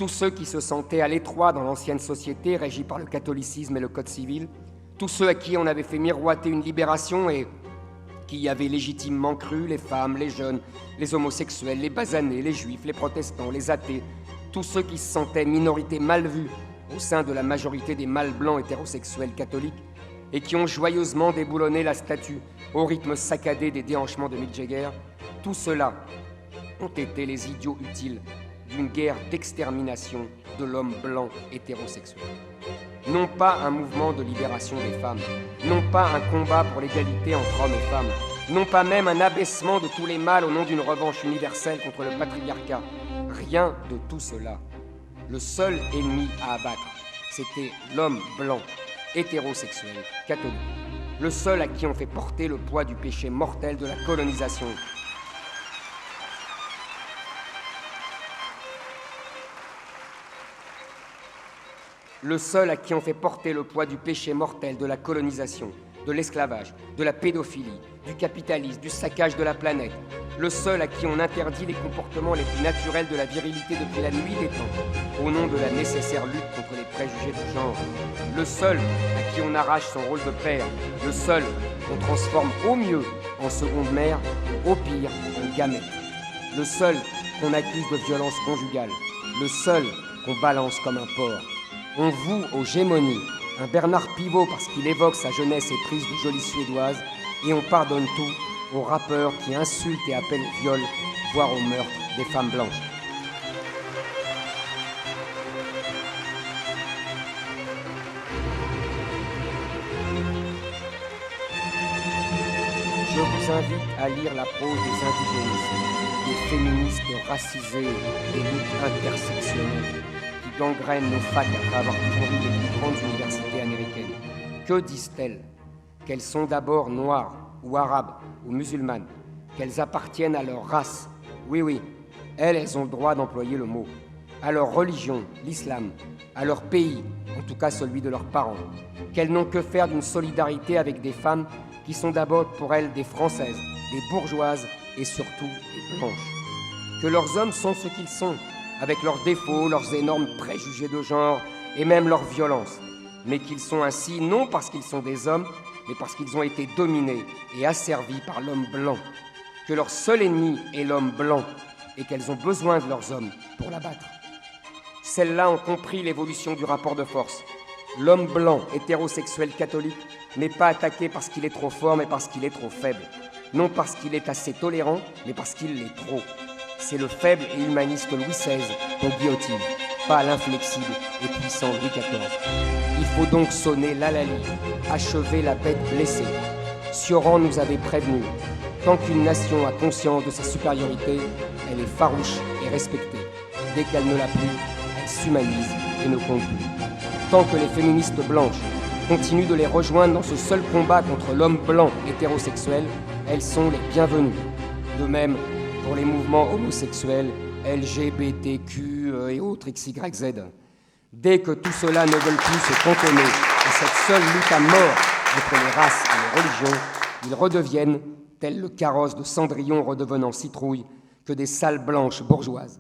tous ceux qui se sentaient à l'étroit dans l'ancienne société régie par le catholicisme et le code civil, tous ceux à qui on avait fait miroiter une libération et qui y avaient légitimement cru, les femmes, les jeunes, les homosexuels, les basanés, les juifs, les protestants, les athées, tous ceux qui se sentaient minorité mal vue au sein de la majorité des mâles blancs hétérosexuels catholiques et qui ont joyeusement déboulonné la statue au rythme saccadé des déhanchements de Mick Jagger, tous ceux-là ont été les idiots utiles d'une guerre d'extermination de l'homme blanc hétérosexuel. Non pas un mouvement de libération des femmes, non pas un combat pour l'égalité entre hommes et femmes, non pas même un abaissement de tous les mâles au nom d'une revanche universelle contre le patriarcat. Rien de tout cela. Le seul ennemi à abattre, c'était l'homme blanc, hétérosexuel, catholique. Le seul à qui on fait porter le poids du péché mortel de la colonisation. Le seul à qui on fait porter le poids du péché mortel de la colonisation, de l'esclavage, de la pédophilie, du capitalisme, du saccage de la planète. Le seul à qui on interdit les comportements les plus naturels de la virilité depuis la nuit des temps, au nom de la nécessaire lutte contre les préjugés de genre. Le seul à qui on arrache son rôle de père. Le seul qu'on transforme au mieux en seconde mère, au pire en gamète. Le seul qu'on accuse de violence conjugale. Le seul qu'on balance comme un porc. On voue aux gémonies un Bernard Pivot parce qu'il évoque sa jeunesse éprise de jolie suédoise, et on pardonne tout aux rappeurs qui insultent et appellent au viol, voire au meurtre des femmes blanches. Je vous invite à lire la prose des indigénistes, des féministes racisées, des luttes intersectionnelles qui gangrènent nos facs après avoir pourri les plus grandes universités américaines. Que disent-elles? Qu'elles sont d'abord noires, ou arabes, ou musulmanes, qu'elles appartiennent à leur race. Oui, elles ont le droit d'employer le mot. À leur religion, l'islam, à leur pays, en tout cas celui de leurs parents. Qu'elles n'ont que faire d'une solidarité avec des femmes qui sont d'abord pour elles des Françaises, des bourgeoises et surtout des blanches. Que leurs hommes sont ce qu'ils sont, avec leurs défauts, leurs énormes préjugés de genre et même leur violence, mais qu'ils sont ainsi non parce qu'ils sont des hommes, mais parce qu'ils ont été dominés et asservis par l'homme blanc. Que leur seul ennemi est l'homme blanc et qu'elles ont besoin de leurs hommes pour l'abattre. Celles-là ont compris l'évolution du rapport de force. L'homme blanc, hétérosexuel catholique, n'est pas attaqué parce qu'il est trop fort, mais parce qu'il est trop faible. Non parce qu'il est assez tolérant, mais parce qu'il l'est trop. C'est le faible et humaniste Louis XVI qu'on guillotine, pas l'inflexible et puissant Louis XIV. Il faut donc sonner l'halali, achever la bête blessée. Sioran nous avait prévenu. Tant qu'une nation a conscience de sa supériorité, elle est farouche et respectée. Dès qu'elle ne l'a plus, elle s'humanise et ne compte plus. Tant que les féministes blanches continuent de les rejoindre dans ce seul combat contre l'homme blanc hétérosexuel, elles sont les bienvenues. De même, pour les mouvements homosexuels, LGBTQ et autres XYZ. Dès que tout cela ne veulent plus se cantonner à cette seule lutte à mort entre les races et les religions, ils redeviennent, tel le carrosse de Cendrillon redevenant citrouille, que des salles blanches bourgeoises.